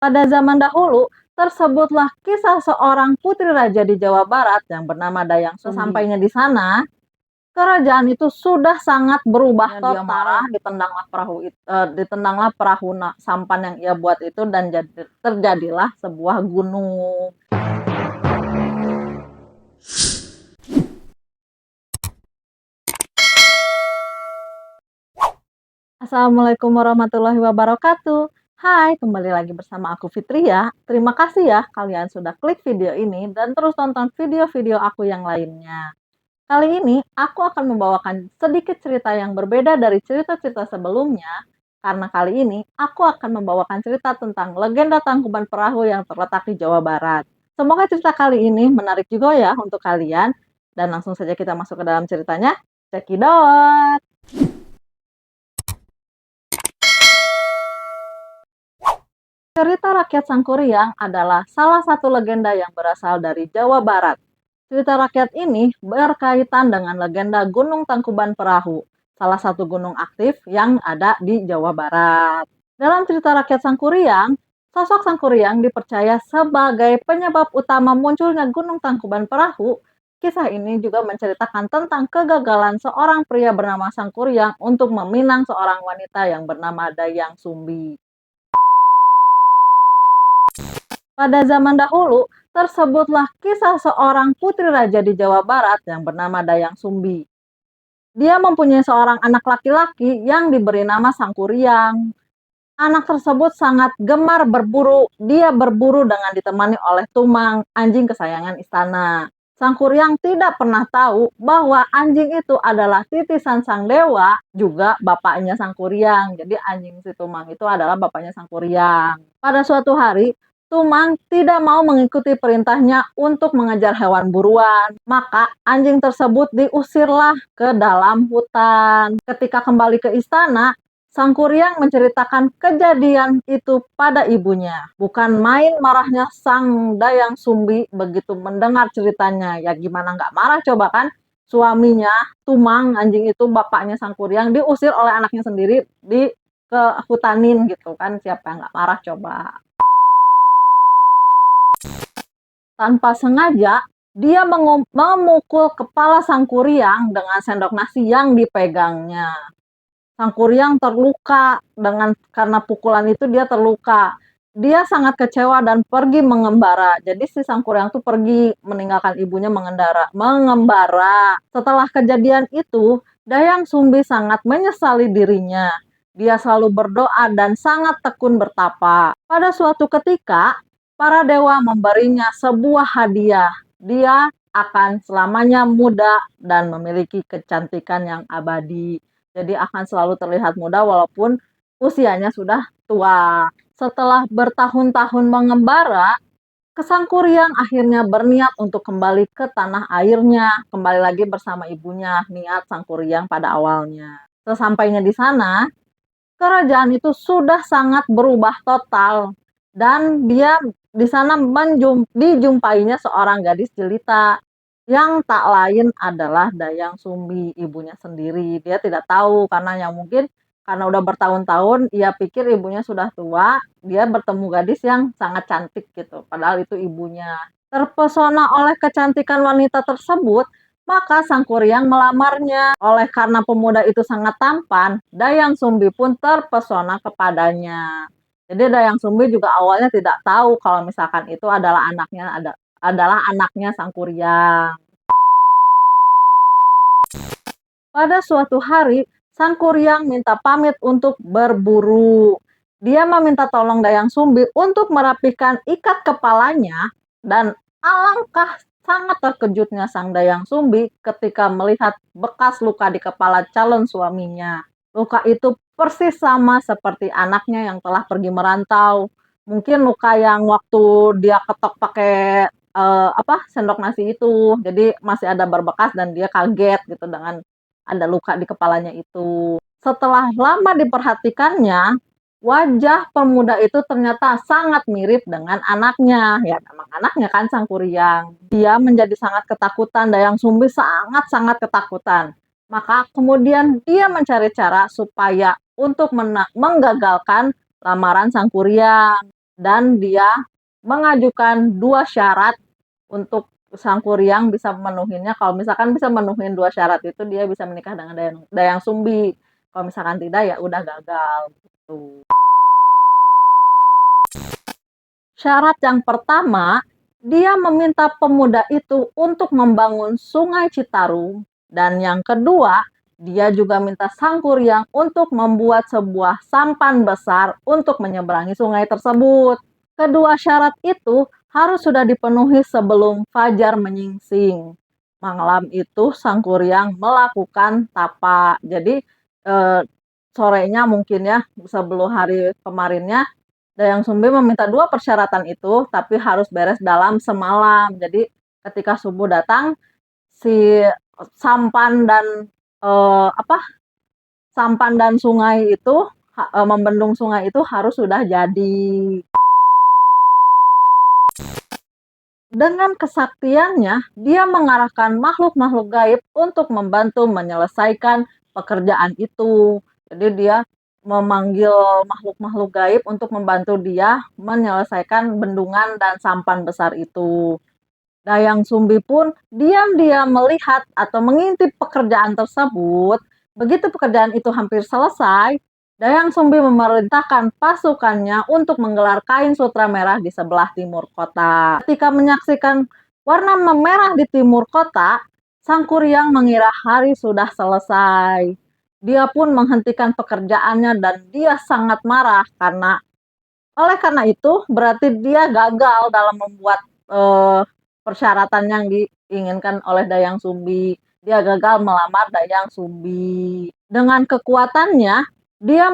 Pada zaman dahulu, tersebutlah kisah seorang putri raja di Jawa Barat yang bernama Dayang Sumbi. Sesampainya di sana, kerajaan itu sudah sangat berubah total. Dia marah, ditendanglah perahu sampan yang ia buat itu dan terjadilah sebuah gunung. Assalamualaikum warahmatullahi wabarakatuh. Hai, kembali lagi bersama aku Fitria. Terima kasih ya kalian sudah klik video ini dan terus tonton video-video aku yang lainnya. Kali ini aku akan membawakan sedikit cerita yang berbeda dari cerita-cerita sebelumnya. Karena kali ini aku akan membawakan cerita tentang legenda Tangkuban Perahu yang terletak di Jawa Barat. Semoga cerita kali ini menarik juga ya untuk kalian. Dan langsung saja kita masuk ke dalam ceritanya. Cekidot! Cerita rakyat Sangkuriang adalah salah satu legenda yang berasal dari Jawa Barat. Cerita rakyat ini berkaitan dengan legenda Gunung Tangkuban Perahu, salah satu gunung aktif yang ada di Jawa Barat. Dalam cerita rakyat Sangkuriang, sosok Sangkuriang dipercaya sebagai penyebab utama munculnya Gunung Tangkuban Perahu. Kisah ini juga menceritakan tentang kegagalan seorang pria bernama Sangkuriang untuk meminang seorang wanita yang bernama Dayang Sumbi. Pada zaman dahulu, tersebutlah kisah seorang putri raja di Jawa Barat yang bernama Dayang Sumbi. Dia mempunyai seorang anak laki-laki yang diberi nama Sangkuriang. Anak tersebut sangat gemar berburu. Dia berburu dengan ditemani oleh Tumang, anjing kesayangan istana. Sangkuriang tidak pernah tahu bahwa anjing itu adalah titisan sang dewa, juga bapaknya Sangkuriang. Jadi anjing si Tumang itu adalah bapaknya Sangkuriang. Pada suatu hari, Tumang tidak mau mengikuti perintahnya untuk mengejar hewan buruan. Maka anjing tersebut diusirlah ke dalam hutan. Ketika kembali ke istana, Sangkuriang menceritakan kejadian itu pada ibunya. Bukan main marahnya sang Dayang Sumbi begitu mendengar ceritanya. Ya gimana nggak marah coba kan? Suaminya, Tumang, anjing itu bapaknya Sangkuriang, diusir oleh anaknya sendiri ke hutanin gitu kan. Siapa yang nggak marah coba? Tanpa sengaja, dia memukul kepala Sangkuriang dengan sendok nasi yang dipegangnya. Sangkuriang terluka karena pukulan itu dia terluka. Dia sangat kecewa dan pergi mengembara. Jadi si Sangkuriang tuh pergi meninggalkan ibunya mengembara. Setelah kejadian itu, Dayang Sumbi sangat menyesali dirinya. Dia selalu berdoa dan sangat tekun bertapa. Pada suatu ketika, para dewa memberinya sebuah hadiah. Dia akan selamanya muda dan memiliki kecantikan yang abadi. Jadi akan selalu terlihat muda walaupun usianya sudah tua. Setelah bertahun-tahun mengembara, Sangkuriang akhirnya berniat untuk kembali ke tanah airnya. Kembali lagi bersama ibunya, niat Sangkuriang pada awalnya. Sesampainya di sana, kerajaan itu sudah sangat berubah total. Dan dia di sana dijumpainya seorang gadis jelita yang tak lain adalah Dayang Sumbi, ibunya sendiri. Dia tidak tahu karena mungkin karena udah bertahun-tahun, ia pikir ibunya sudah tua, dia bertemu gadis yang sangat cantik gitu, padahal itu ibunya. Terpesona oleh kecantikan wanita tersebut, maka Sangkuriang melamarnya. Oleh karena pemuda itu sangat tampan, Dayang Sumbi pun terpesona kepadanya. Jadi Dayang Sumbi juga awalnya tidak tahu kalau misalkan itu adalah anaknya Sangkuriang. Pada suatu hari, Sangkuriang minta pamit untuk berburu. Dia meminta tolong Dayang Sumbi untuk merapikan ikat kepalanya dan alangkah sangat terkejutnya sang Dayang Sumbi ketika melihat bekas luka di kepala calon suaminya. Luka itu persis sama seperti anaknya yang telah pergi merantau. Mungkin luka yang waktu dia ketok pakai sendok nasi itu. Jadi masih ada berbekas dan dia kaget gitu dengan ada luka di kepalanya itu. Setelah lama diperhatikannya, wajah pemuda itu ternyata sangat mirip dengan anaknya. Ya memang anaknya kan Sangkuriang. Dia menjadi sangat ketakutan, Dayang Sumbi sangat-sangat ketakutan. Maka kemudian dia mencari cara supaya untuk menggagalkan lamaran Sangkuriang. dan dia mengajukan 2 syarat untuk Sangkuriang bisa memenuhinya. Kalau misalkan bisa menuhin 2 syarat itu, dia bisa menikah dengan Dayang Sumbi. Kalau misalkan tidak, ya udah gagal gitu. Syarat yang pertama, dia meminta pemuda itu untuk membangun Sungai Citarum, dan yang kedua, dia juga minta Sangkuriang untuk membuat sebuah sampan besar untuk menyeberangi sungai tersebut. Kedua syarat itu harus sudah dipenuhi sebelum fajar menyingsing. Malam itu Sangkuriang melakukan tapa. Jadi sorenya mungkin ya, sebelum hari kemarinnya, Dayang Sumbi meminta 2 persyaratan itu, tapi harus beres dalam semalam. Jadi ketika subuh datang, si sampan dan apa, sampan dan sungai itu, membendung sungai itu harus sudah jadi. Dengan kesaktiannya, dia mengarahkan makhluk-makhluk gaib untuk membantu menyelesaikan pekerjaan itu. Jadi dia memanggil makhluk-makhluk gaib untuk membantu dia menyelesaikan bendungan dan sampan besar itu. Dayang Sumbi pun diam-diam melihat atau mengintip pekerjaan tersebut. Begitu pekerjaan itu hampir selesai, Dayang Sumbi memerintahkan pasukannya untuk menggelar kain sutra merah di sebelah timur kota. Ketika menyaksikan warna memerah di timur kota, Sangkuriang mengira hari sudah selesai. Dia pun menghentikan pekerjaannya dan dia sangat marah karena itu berarti dia gagal dalam membuat persyaratan yang diinginkan oleh Dayang Sumbi. Dia gagal melamar Dayang Sumbi. Dengan kekuatannya, dia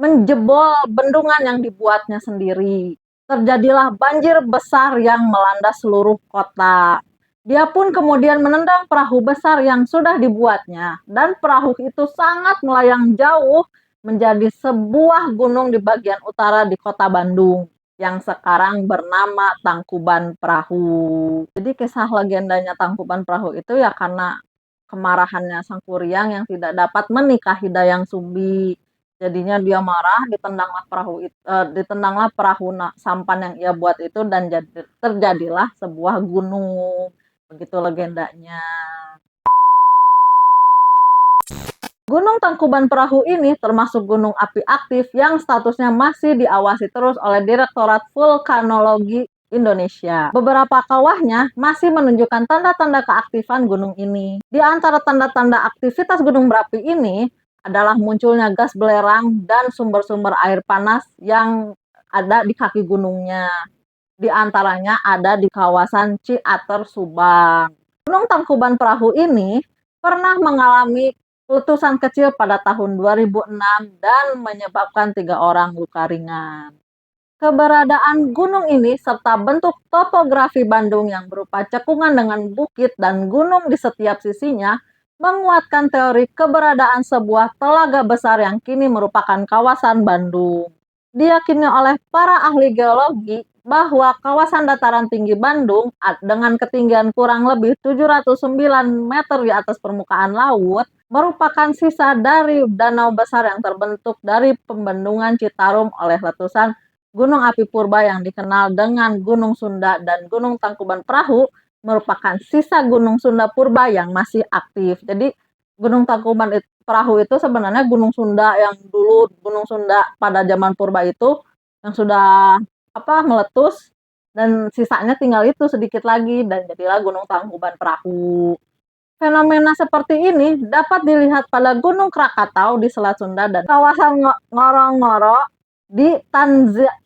menjebol bendungan yang dibuatnya sendiri. Terjadilah banjir besar yang melanda seluruh kota. Dia pun kemudian menendang perahu besar yang sudah dibuatnya, dan perahu itu sangat melayang jauh menjadi sebuah gunung di bagian utara di kota Bandung yang sekarang bernama Tangkuban Perahu. Jadi kisah legendanya Tangkuban Perahu itu ya karena kemarahannya Sangkuriang yang tidak dapat menikahi Dayang Sumbi. Jadinya dia marah, ditendanglah perahu sampan yang ia buat itu, dan terjadilah sebuah gunung. Begitu legendanya. Gunung Tangkuban Perahu ini termasuk gunung api aktif yang statusnya masih diawasi terus oleh Direktorat Vulkanologi Indonesia. Beberapa kawahnya masih menunjukkan tanda-tanda keaktifan gunung ini. Di antara tanda-tanda aktivitas gunung berapi ini adalah munculnya gas belerang dan sumber-sumber air panas yang ada di kaki gunungnya. Di antaranya ada di kawasan Ciater, Subang. Gunung Tangkuban Perahu ini pernah mengalami letusan kecil pada tahun 2006 dan menyebabkan 3 orang luka ringan. Keberadaan gunung ini serta bentuk topografi Bandung yang berupa cekungan dengan bukit dan gunung di setiap sisinya menguatkan teori keberadaan sebuah telaga besar yang kini merupakan kawasan Bandung. Diyakini oleh para ahli geologi bahwa kawasan dataran tinggi Bandung dengan ketinggian kurang lebih 709 meter di atas permukaan laut merupakan sisa dari danau besar yang terbentuk dari pembendungan Citarum oleh letusan Gunung Api Purba yang dikenal dengan Gunung Sunda, dan Gunung Tangkuban Perahu merupakan sisa Gunung Sunda Purba yang masih aktif. Jadi Gunung Tangkuban Perahu itu sebenarnya Gunung Sunda yang dulu, Gunung Sunda pada zaman purba itu yang sudah meletus, dan sisanya tinggal itu sedikit lagi dan jadilah Gunung Tangkuban Perahu. Fenomena seperti ini dapat dilihat pada Gunung Krakatau di Selat Sunda dan kawasan Ngorongoro di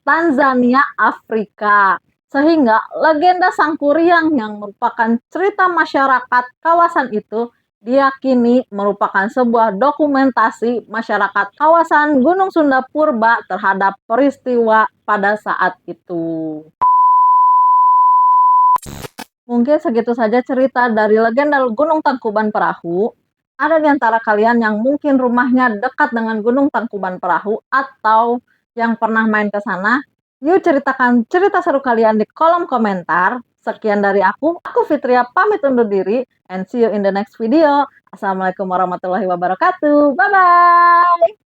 Tanzania, Afrika. Sehingga legenda Sangkuriang yang merupakan cerita masyarakat kawasan itu diyakini merupakan sebuah dokumentasi masyarakat kawasan Gunung Sunda Purba terhadap peristiwa pada saat itu. Mungkin segitu saja cerita dari legenda Gunung Tangkuban Perahu. Ada di antara kalian yang mungkin rumahnya dekat dengan Gunung Tangkuban Perahu atau yang pernah main ke sana? Yuk ceritakan cerita seru kalian di kolom komentar. Sekian dari aku Fitria pamit undur diri, and see you in the next video. Assalamualaikum warahmatullahi wabarakatuh. Bye-bye.